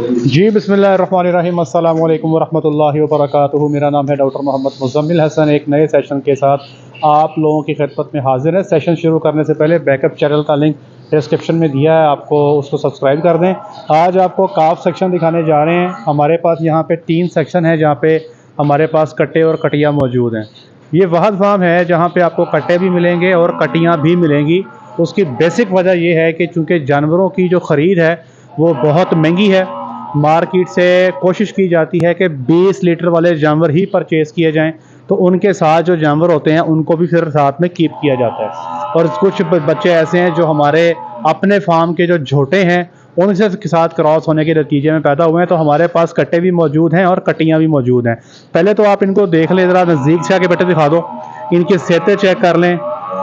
जी बिस्मिल्लाहिर्रहमानिर्रहीम, अस्सलाम वालेकुम वरहमतुल्लाहि वबरकातुहू। मेरा नाम है डॉक्टर मोहम्मद मुज़म्मिल हसन। एक नए सेशन के साथ आप लोगों की खिदमत में हाजिर है। सेशन शुरू करने से पहले बैकअप चैनल का लिंक डिस्क्रिप्शन में दिया है, आपको उसको सब्सक्राइब कर दें। आज आपको काफ सेक्शन दिखाने जा रहे हैं। हमारे पास यहाँ पे 3 सेक्शन है जहाँ पे हमारे पास कट्टे और कटियाँ मौजूद हैं। ये वहद फार्म है जहाँ पे आपको कट्टे भी मिलेंगे और कटियाँ भी मिलेंगी। उसकी बेसिक वजह यह है कि चूँकि जानवरों की जो ख़रीद है वो बहुत महंगी है। मार्केट से कोशिश की जाती है कि 20 लीटर वाले जानवर ही परचेज़ किए जाएं, तो उनके साथ जो जानवर होते हैं उनको भी फिर साथ में कीप किया जाता है। और कुछ बच्चे ऐसे हैं जो हमारे अपने फार्म के जो झोटे हैं उनसे के साथ क्रॉस होने के नतीजे में पैदा हुए हैं। तो हमारे पास कट्टे भी मौजूद हैं और कटियाँ भी मौजूद हैं। पहले तो आप इनको देख लें, ज़रा नज़दीक से आके बेटे दिखा दो, इनकी सेहतें चेक कर लें।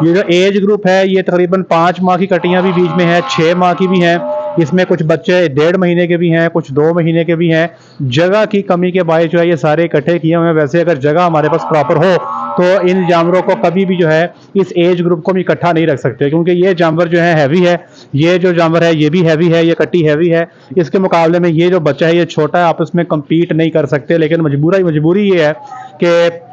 ये जो एज ग्रुप है ये तकरीबन 5 माह की कटियाँ भी बीच में हैं, 6 माह की भी हैं। इसमें कुछ बच्चे 1.5 महीने के भी हैं, कुछ 2 महीने के भी हैं। जगह की कमी के बायस जो है ये सारे इकट्ठे किए हुए हैं। वैसे अगर जगह हमारे पास प्रॉपर हो तो इन जानवरों को कभी भी जो है इस एज ग्रुप को भी इकट्ठा नहीं रख सकते, क्योंकि ये जानवर जो है हैवी है। ये जो जानवर है ये भी हैवी है, ये कट्टी हैवी है। इसके मुकाबले में ये जो बच्चा है ये छोटा है, आपस में कम्पीट नहीं कर सकते। लेकिन मजबूरी ये है कि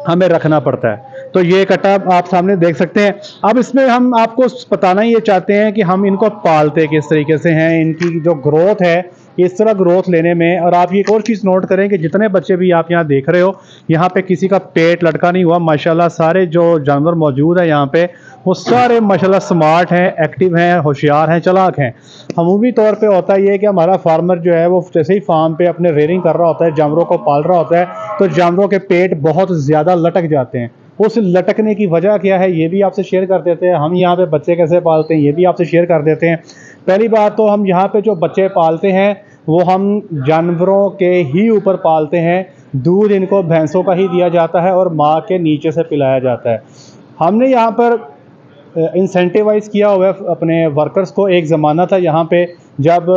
हमें रखना पड़ता है। तो ये कट्टा आप सामने देख सकते हैं। अब इसमें हम आपको बताना ये चाहते हैं कि हम इनको पालते किस तरीके से हैं, इनकी जो ग्रोथ है इस तरह ग्रोथ लेने में। और आप ये एक और चीज़ नोट करें कि जितने बच्चे भी आप यहाँ देख रहे हो, यहाँ पे किसी का पेट लटका नहीं हुआ। माशाल्लाह सारे जो जानवर मौजूद है यहाँ पे वो सारे माशाल्लाह स्मार्ट हैं, एक्टिव हैं, होशियार हैं, चालाक हैं। अमूमी तौर पे होता ये है कि हमारा फार्मर जो है वो जैसे ही फार्म पे अपने रेयरिंग कर रहा होता है, जानवरों को पाल रहा होता है, तो जानवरों के पेट बहुत ज़्यादा लटक जाते हैं। उस लटकने की वजह क्या है ये भी आपसे शेयर कर देते हैं। हम यहाँ पे बच्चे कैसे पालते हैं ये भी आपसे शेयर कर देते हैं। पहली बात तो हम यहाँ पे जो बच्चे पालते हैं वो हम जानवरों के ही ऊपर पालते हैं। दूध इनको भैंसों का ही दिया जाता है और माँ के नीचे से पिलाया जाता है। हमने यहाँ पर इंसेंटिवाइज़ किया हुआ है अपने वर्कर्स को। एक ज़माना था यहाँ पे जब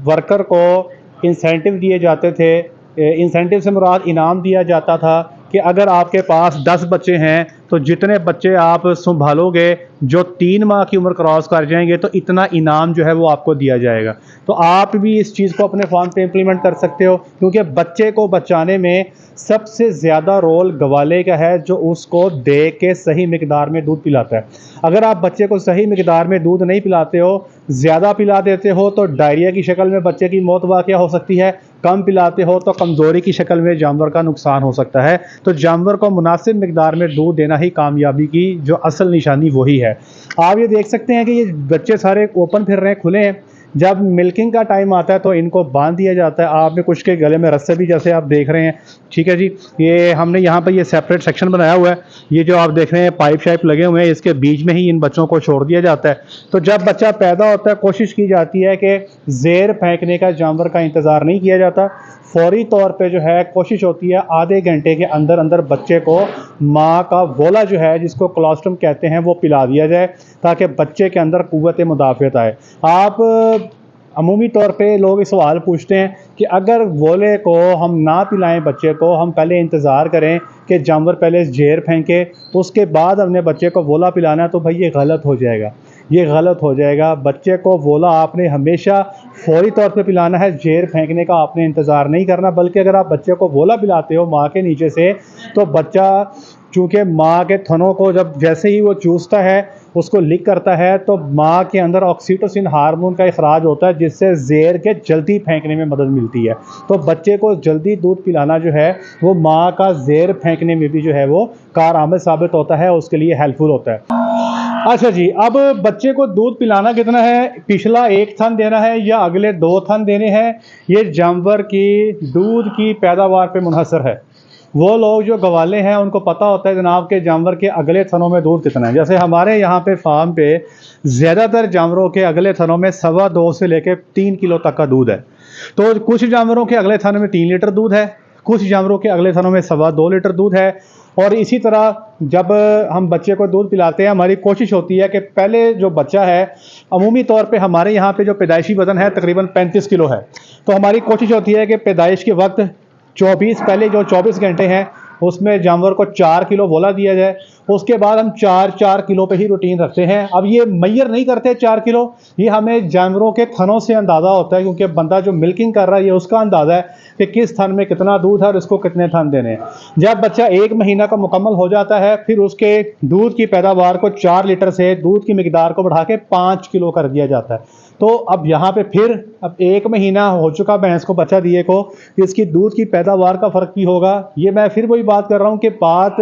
वर्कर को इंसेंटिव दिए जाते थे। इंसेंटिव से मुराद इनाम दिया जाता था कि अगर आपके पास 10 बच्चे हैं तो जितने बच्चे आप संभालोगे जो 3 माह की उम्र क्रॉस कर जाएंगे तो इतना इनाम जो है वो आपको दिया जाएगा। तो आप भी इस चीज़ को अपने फार्म पे इम्प्लीमेंट कर सकते हो, क्योंकि बच्चे को बचाने में सबसे ज़्यादा रोल गवाले का है, जो उसको दे के सही मिकदार में दूध पिलाता है। अगर आप बच्चे को सही मिकदार में दूध नहीं पिलाते हो, ज़्यादा पिला देते हो तो डायरिया की शक्ल में बच्चे की मौत वाक़या हो सकती है। कम पिलाते हो तो कमज़ोरी की शक्ल में जानवर का नुकसान हो सकता है। तो जानवर को मुनासिब मिकदार में दूध देना ही कामयाबी की जो असल निशानी वही है। आप ये देख सकते हैं कि ये बच्चे सारे ओपन फिर रहे हैं, खुले हैं। जब मिल्किंग का टाइम आता है तो इनको बांध दिया जाता है। आपने कुछ के गले में रस्से भी जैसे आप देख रहे हैं, ठीक है जी। ये हमने यहाँ पर ये सेपरेट सेक्शन बनाया हुआ है। ये जो आप देख रहे हैं पाइप शाइप लगे हुए हैं, इसके बीच में ही इन बच्चों को छोड़ दिया जाता है। तो जब बच्चा पैदा होता है कोशिश की जाती है कि ज़ेर फेंकने का जानवर का इंतज़ार नहीं किया जाता। फौरी तौर पे जो है कोशिश होती है आधे घंटे के अंदर अंदर बच्चे को माँ का वोला जो है, जिसको कोलोस्ट्रम कहते हैं, वो पिला दिया जाए ताकि बच्चे के अंदर क़ुव्वत मुदाफ़अत आए। आप अमूमी तौर पे लोग इस सवाल पूछते हैं कि अगर वोले को हम ना पिलाएं बच्चे को, हम पहले इंतज़ार करें कि जानवर पहले ज़ेर फेंके उसके बाद हमने बच्चे को वोला पिलाना है, तो भाई ये गलत हो जाएगा। ये गलत हो जाएगा। बच्चे को वोला आपने हमेशा फौरी तौर पे पिलाना है, ज़ेर फेंकने का आपने इंतज़ार नहीं करना। बल्कि अगर आप बच्चे को वोला पिलाते हो माँ के नीचे से, तो बच्चा चूँकि माँ के थनों को जब जैसे ही वो चूसता है, उसको लिक करता है, तो माँ के अंदर ऑक्सीटोसिन हार्मोन का इखराज होता है, जिससे ज़ेर के जल्दी फेंकने में मदद मिलती है। तो बच्चे को जल्दी दूध पिलाना जो है वो माँ का ज़ेर फेंकने में भी जो है वो कारआमद साबित होता है, उसके लिए हेल्पफुल होता है। अच्छा जी, अब बच्चे को दूध पिलाना कितना है, पिछला 1 थन देना है या अगले 2 थन देने हैं, ये जानवर की दूध की पैदावार पे मुनहसर है। वो लोग जो गवाले हैं उनको पता होता है जनाब के जानवर के अगले थनों में दूध कितना है। जैसे हमारे यहाँ पे फार्म पे ज़्यादातर जानवरों के अगले थनों में 2.25 से लेकर 3 किलो तक का दूध है। तो कुछ जानवरों के अगले थन में 3 लीटर दूध है, कुछ जानवरों के अगले थनों में 2.25 लीटर दूध है। और इसी तरह जब हम बच्चे को दूध पिलाते हैं, हमारी कोशिश होती है कि पहले जो बच्चा है, अमूमी तौर पे हमारे यहाँ पे जो पैदाइशी वज़न है तकरीबन 35 किलो है। तो हमारी कोशिश होती है कि पैदाइश के वक्त 24 पहले जो 24 घंटे हैं उसमें जानवर को 4 किलो वोला दिया जाए। उसके बाद हम 4 किलो पे ही रूटीन रखते हैं। अब ये मैयर नहीं करते 4 किलो, ये हमें जानवरों के थनों से अंदाज़ा होता है, क्योंकि बंदा जो मिल्किंग कर रहा है ये उसका अंदाज़ा है कि किस थन में कितना दूध है और इसको कितने थन देने हैं। जब बच्चा 1 महीना का मुकम्मल हो जाता है, फिर उसके दूध की पैदावार को 4 लीटर से दूध की मिकदार को बढ़ा के 5 किलो कर दिया जाता है। तो अब यहाँ पे फिर अब 1 महीना हो चुका भैंस को बच्चा दिए को, इसकी दूध की पैदावार का फ़र्क भी होगा। ये मैं फिर वही बात कर रहा हूँ कि बात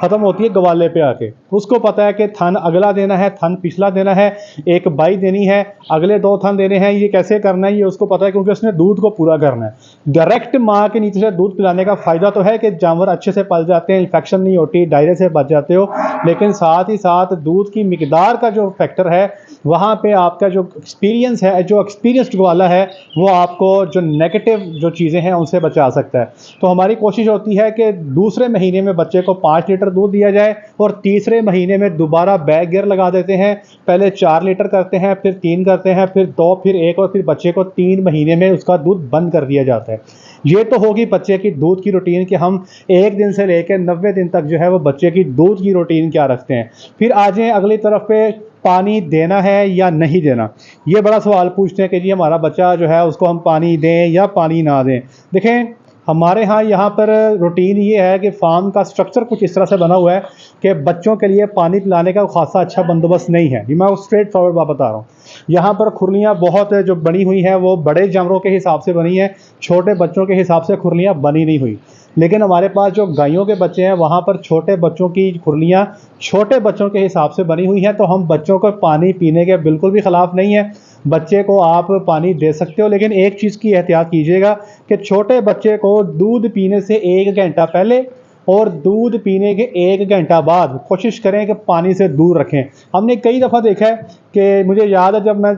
ख़त्म होती है गवाले पे आके। उसको पता है कि थन अगला देना है, थन पिछला देना है, एक बाई देनी है, अगले 2 थन देने हैं, ये कैसे करना है ये उसको पता है, क्योंकि उसने दूध को पूरा करना है। डायरेक्ट माँ के नीचे से दूध पिलाने का फ़ायदा तो है कि जानवर अच्छे से पल जाते हैं, इन्फेक्शन नहीं होती, डायरिया से बच जाते हो, लेकिन साथ ही साथ दूध की मिकदार का जो फैक्टर है वहाँ पे आपका जो एक्सपीरियंस है, जो एक्सपीरियंस्ड वाला है, वो आपको जो नेगेटिव जो चीज़ें हैं उनसे बचा सकता है। तो हमारी कोशिश होती है कि दूसरे महीने में बच्चे को 5 लीटर दूध दिया जाए और तीसरे महीने में दोबारा बैक गियर लगा देते हैं। पहले 4 लीटर करते हैं, फिर 3 करते हैं, फिर 2, फिर 1 और फिर बच्चे को 3 महीने में उसका दूध बंद कर दिया जाता है। ये तो होगी बच्चे की दूध की रूटीन कि हम 1 दिन से लेकर 90 दिन तक जो है वो बच्चे की दूध की रूटीन क्या रखते हैं। फिर आ जाएं अगली तरफ पे, पानी देना है या नहीं देना। ये बड़ा सवाल पूछते हैं कि जी हमारा बच्चा जो है उसको हम पानी दें या पानी ना दें। देखें, हमारे यहाँ पर रूटीन ये है कि फार्म का स्ट्रक्चर कुछ इस तरह से बना हुआ है कि बच्चों के लिए पानी पिलाने का खासा अच्छा बंदोबस्त नहीं है। ये मैं स्ट्रेट फॉरवर्ड बात बता रहा हूँ। यहाँ पर खुरलियाँ बहुत जो बनी हुई हैं वो बड़े जानवरों के हिसाब से बनी हैं, छोटे बच्चों के हिसाब से खुरलियाँ बनी नहीं हुई। लेकिन हमारे पास जो गायों के बच्चे हैं वहाँ पर छोटे बच्चों की खुरलियाँ छोटे बच्चों के हिसाब से बनी हुई हैं। तो हम बच्चों को पानी पीने के बिल्कुल भी ख़िलाफ़ नहीं है, बच्चे को आप पानी दे सकते हो, लेकिन एक चीज़ की एहतियात कीजिएगा कि छोटे बच्चे को दूध पीने से 1 घंटा पहले और दूध पीने के 1 घंटा बाद कोशिश करें कि पानी से दूर रखें। हमने कई दफ़ा देखा है कि मुझे याद है जब मैं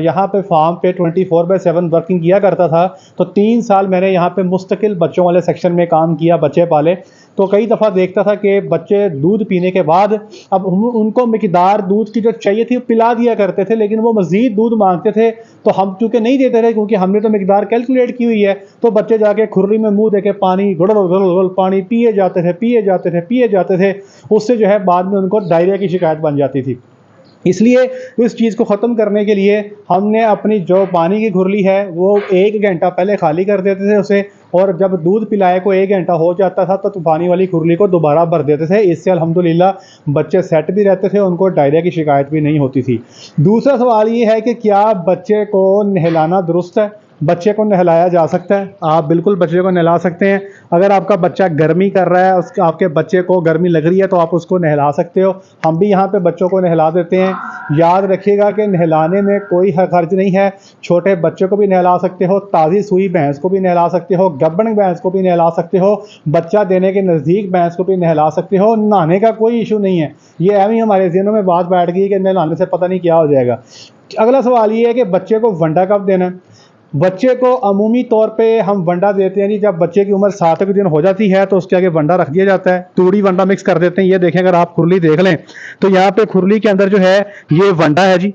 यहाँ पे फार्म पे 24/7 वर्किंग किया करता था, तो 3 साल मैंने यहाँ पे मुस्तकिल बच्चों वाले सेक्शन में काम किया, बच्चे पाले। तो कई दफ़ा देखता था कि बच्चे दूध पीने के बाद अब उनको मिकदार दूध की जो चाहिए थी पिला दिया करते थे, लेकिन वो मज़ीद दूध मांगते थे। तो हम चूँकि नहीं देते थे, क्योंकि हमने तो मिकदार कैलकुलेट की हुई है, तो बच्चे जाके खुर्री में मुँह दे के पानी गुड़ पानी पिए जाते थे। उससे जो है बाद में उनको डायरिया की शिकायत बन जाती थी। इसलिए इस चीज़ को ख़त्म करने के लिए हमने अपनी जो पानी की खुरली है वो 1 घंटा पहले खाली कर देते थे उसे, और जब दूध पिलाए को 1 घंटा हो जाता था तो पानी वाली खुरली को दोबारा भर देते थे। इससे अल्हम्दुलिल्लाह बच्चे सेट भी रहते थे, उनको डायरिया की शिकायत भी नहीं होती थी। दूसरा सवाल ये है कि क्या बच्चे को नहलाना दुरुस्त है? बच्चे को नहलाया जा सकता है, आप बिल्कुल बच्चे को नहला सकते हैं। अगर आपका बच्चा गर्मी कर रहा है, उसके आपके बच्चे को गर्मी लग रही है, तो आप उसको नहला सकते हो। हम भी यहाँ पे बच्चों को नहला देते हैं। याद रखिएगा कि नहलाने में कोई खर्च नहीं है। छोटे बच्चे को भी नहला सकते हो, ताज़ी सूई भैंस को भी नहला सकते हो, गब्बन भैंस को भी नहला सकते हो, बच्चा देने के नज़दीक भैंस को भी नहला सकते हो। नहाने का कोई इशू नहीं है। ये एवं हमारे ज़हनों में बात बैठ गई कि नहलाने से पता नहीं क्या हो जाएगा। अगला सवाल ये है कि बच्चे को वंडा कब देना है? बच्चे को अमूमी तौर पे हम वंडा देते हैं जी, जब बच्चे की उम्र 7 दिन हो जाती है तो उसके आगे वंडा रख दिया जाता है, तूड़ी वंडा मिक्स कर देते हैं। ये देखें, अगर आप खुरली देख लें तो यहाँ पे खुरली के अंदर जो है ये वंडा है जी,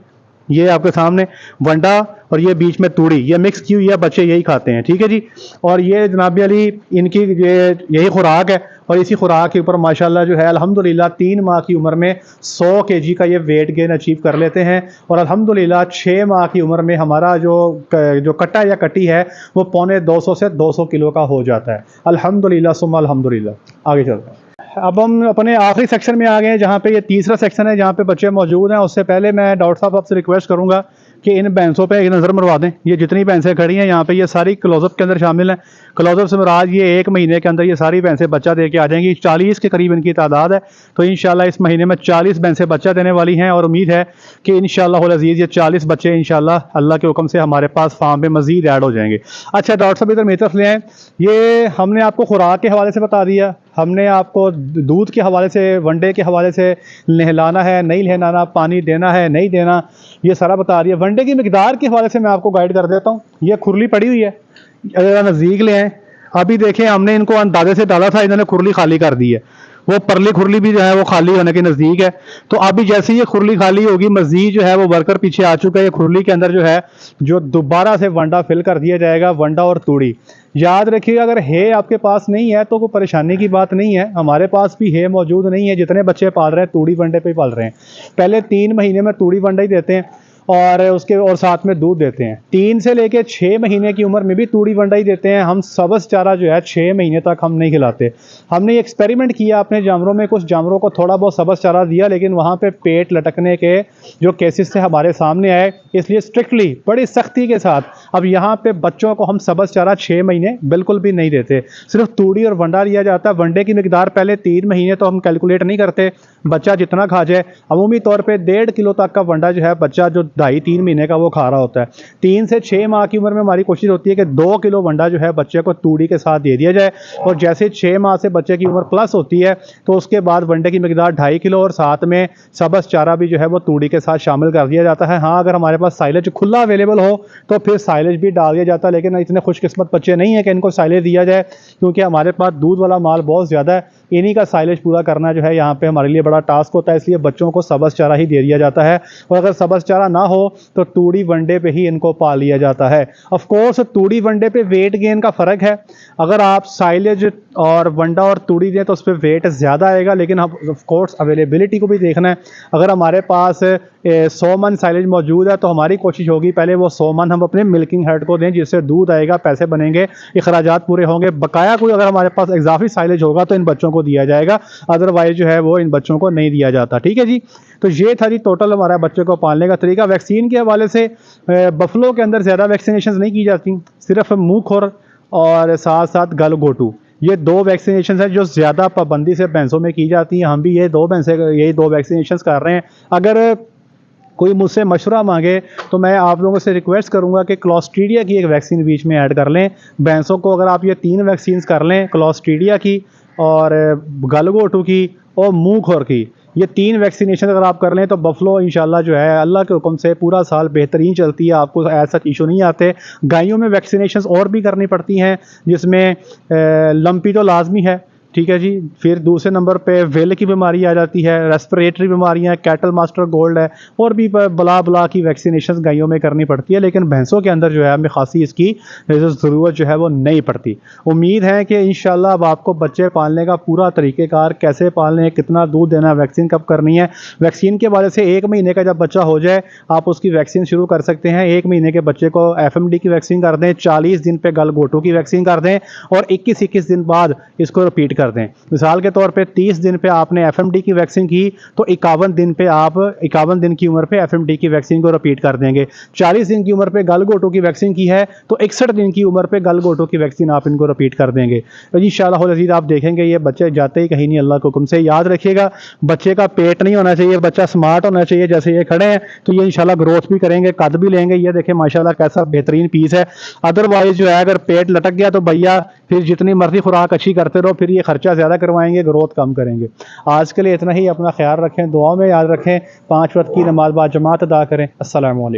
ये आपके सामने वंडा और ये बीच में तूड़ी, ये मिक्स की हुई है, बच्चे यही खाते हैं, ठीक है जी। और ये जनाब अली इनकी यही खुराक है, और इसी खुराक के ऊपर माशाल्लाह जो है अल्हम्दुलिल्लाह 3 माह की उम्र में 100 kg का ये वेट गेन अचीव कर लेते हैं। और अल्हम्दुलिल्लाह 6 माह की उम्र में हमारा जो कट्टा या कट्टी है वो 250 से 200 किलो का हो जाता है। अल्हम्दुलिल्लाह सुम्मा अल्हम्दुलिल्लाह। आगे चलते हैं। अब हम अपने आखिरी सेक्शन में आ गए हैं, जहाँ पे ये तीसरा सेक्शन है, जहाँ पे बच्चे मौजूद हैं। उससे पहले मैं डॉक्टर साहब आपसे रिक्वेस्ट करूँगा कि इन भैंसों पे एक नज़र मरवा दें। ये जितनी भैंसें खड़ी हैं यहाँ पे ये सारी क्लोजअप के अंदर शामिल हैं। क्लोजअप से मुराद ये 1 महीने के अंदर ये सारी भैंसें बच्चा दे के आ जाएंगी। 40 के करीब इनकी तादाद है। तो इंशाल्लाह इस महीने में 40 भैंसें बच्चा देने वाली हैं, और उम्मीद है कि इंशाल्लाह अज़ीज़ ये 40 बच्चे इंशाल्लाह अल्लाह के हुक्म से हमारे पास फार्म में मज़ीद ऐड हो जाएंगे। अच्छा डॉक्टर साहब इधर मेरी तरफ ले आएँ। ये हमने आपको खुराक के हवाले से बता दिया, हमने आपको दूध के हवाले से, वनडे के हवाले से, नहलाना है नहीं नहलाना, पानी देना है नहीं देना, ये सारा बता रही है। वनडे की मिकदार के हवाले से मैं आपको गाइड कर देता हूँ। ये खुरली पड़ी हुई है, अगर नज़दीक ले आएँ, अभी देखें हमने इनको अंदाजे से डाला था, इन्होंने खुरली खाली कर दी है। वो परली खुरली भी जो है वो खाली होने के नज़दीक है। तो अभी जैसे ये खुरली खाली होगी, मजीद जो है वो वर्कर पीछे आ चुका है, ये खुरली के अंदर जो है जो दोबारा से वंडा फिल कर दिया जाएगा, वंडा और तूड़ी। याद रखिएगा, अगर है आपके पास नहीं है तो कोई परेशानी की बात नहीं है, हमारे पास भी है मौजूद नहीं है। जितने बच्चे पाल रहे हैं तूड़ी वंडे पे ही पाल रहे हैं। पहले 3 महीने में तूड़ी वंडा ही देते हैं और साथ में दूध देते हैं। 3 से लेके 6 महीने की उम्र में भी तूड़ी वंडा ही देते हैं हम। सब्ज़ चारा जो है 6 महीने तक हम नहीं खिलाते। हमने एक्सपेरिमेंट किया अपने जानवरों में, कुछ जानवरों को थोड़ा बहुत सब्ज़ चारा दिया, लेकिन वहाँ पे पेट लटकने के जो केसेस थे हमारे सामने आए, इसलिए स्ट्रिक्टली बड़ी सख्ती के साथ अब यहाँ पे बच्चों को हम सब्ज़ चारा 6 महीने बिल्कुल भी नहीं देते, सिर्फ तूड़ी और वंडा दिया जाता है। वंडे की मिकदार पहले 3 महीने तो हम कैलकुलेट नहीं करते, बच्चा जितना खा जाए। अमूमी तौर पे 1.5 किलो तक का वंडा जो है बच्चा जो 2.5-3 महीने का वो खा रहा होता है। 3 से 6 माह की उम्र में हमारी कोशिश होती है कि 2 किलो वंडा जो है बच्चे को तूड़ी के साथ दे दिया जाए, और जैसे 6 माह से बच्चे की उम्र प्लस होती है तो उसके बाद वंडे की मिकदार 2.5 किलो और साथ में सब्ज़ चारा भी जो है वो तूड़ी के साथ शामिल कर दिया जाता है। हाँ, अगर हमारे पास साइलेज खुला अवेलेबल हो तो फिर साइलेज भी डाल दिया जाता है, लेकिन इतने खुशकिस्मत बच्चे नहीं है कि इनको साइलेज दिया जाए, क्योंकि हमारे पास दूध वाला माल बहुत ज़्यादा है। इन्हीं का साइलेज पूरा करना जो है यहाँ पे हमारे लिए बड़ा टास्क होता है, इसलिए बच्चों को सब्ज़ चारा ही दे दिया जाता है। और अगर सब्ज़ चारा ना हो तो तूड़ी वंडे पे ही इनको पाल लिया जाता है। ऑफ कोर्स तूड़ी वंडे पे वेट गेन का फ़र्क है। अगर आप साइलेज और वंडा और तूड़ी दें तो उस पर वेट ज़्यादा आएगा, लेकिन ऑफ कोर्स अवेलेबिलिटी को भी देखना है। अगर हमारे पास 100 मन साइलेज मौजूद है तो हमारी कोशिश होगी पहले वो 100 मन हम अपने मिल्किंग हेड को दें, जिससे दूध आएगा, पैसे बनेंगे, अखराजात पूरे होंगे। बकाया कोई अगर हमारे पास इजाफी साइलेज होगा तो इन बच्चों को दिया जाएगा, अदरवाइज जो है वो इन बच्चों को नहीं दिया जाता। ठीक है जी। तो ये था जी टोटल हमारा बच्चे को पालने का तरीका। वैक्सीन के हवाले से बफलो के अंदर ज़्यादा वैक्सीनेशन नहीं की जाती, सिर्फ मुँह खुर और साथ साथ गलघोटू, ये 2 वैक्सीनेशन हैं जो ज़्यादा पाबंदी से भैंसों में की जाती हैं। हम भी यही 2 वैक्सीनेशन कर रहे हैं। अगर कोई मुझसे मशवरा मांगे तो मैं आप लोगों से रिक्वेस्ट करूंगा कि क्लॉस्ट्रीडिया की एक वैक्सीन बीच में ऐड कर लें। भैंसों को अगर आप ये 3 वैक्सीन कर लें, क्लॉस्ट्रीडिया की और गलघोटू की और मुँह खुर की, ये 3 वैक्सीनेशन अगर आप कर लें तो बफलो इंशाल्लाह जो है अल्लाह के हुक्म से पूरा साल बेहतरीन चलती है, आपको ऐसा इशू नहीं आते। गायों में वैक्सीनेशन और भी करनी पड़ती हैं, जिसमें लंपी तो लाजमी है, ठीक है जी। फिर दूसरे नंबर पे वेल की बीमारी आ जाती है, रेस्पिरेटरी बीमारियां, कैटल मास्टर गोल्ड है, और भी बला बला की वैक्सीनेशन गायों में करनी पड़ती है, लेकिन भैंसों के अंदर जो है हमें खासी इसकी ज़रूरत जो है वो नहीं पड़ती। उम्मीद है कि इंशाल्लाह अब आपको बच्चे पालने का पूरा तरीक़ेकार, कैसे पालने हैं, कितना दूध देना है, वैक्सीन कब करनी है, वैक्सीन के बारे से 1 महीने का जब बच्चा हो जाए आप उसकी वैक्सीन शुरू कर सकते हैं। 1 महीने के बच्चे को FMD की वैक्सीन कर दें, 40 दिन पे गलघोटू की वैक्सीन कर दें, और 21 दिन बाद इसको रिपीट कर दें। मिसाल के तौर पे 30 दिन पे आपने FMD की वैक्सीन की तो 51 दिन पे आप 51 दिन की उम्र पे FMD की वैक्सीन को रिपीट कर देंगे। 40 दिन की उम्र पे गलघोटू की वैक्सीन की है तो 61 दिन की उम्र पे गलघोटू की वैक्सीन आप इनको रिपीट कर देंगे। तो इंशाअल्लाह अज़ीज़ आप देखेंगे ये बच्चे जाते ही कहीं नहीं अल्लाह के हुक्म से। याद रखिएगा, बच्चे का पेट नहीं होना चाहिए, बच्चा स्मार्ट होना चाहिए। जैसे ये खड़े हैं तो ये इंशाल्लाह ग्रोथ भी करेंगे, कद भी लेंगे। ये देखें माशाल्लाह कैसा बेहतरीन पीस है। अदरवाइज जो है अगर पेट लटक गया तो भैया फिर जितनी मर्जी खुराक अच्छी करते रहो, फिर ये खर्चा ज़्यादा करवाएंगे, ग्रोथ कम करेंगे। आज के लिए इतना ही। अपना ख्याल रखें, दुआ में याद रखें, 5 वक्त की नमाज बाद जमात अदा करें। अस्सलामु अलैकुम।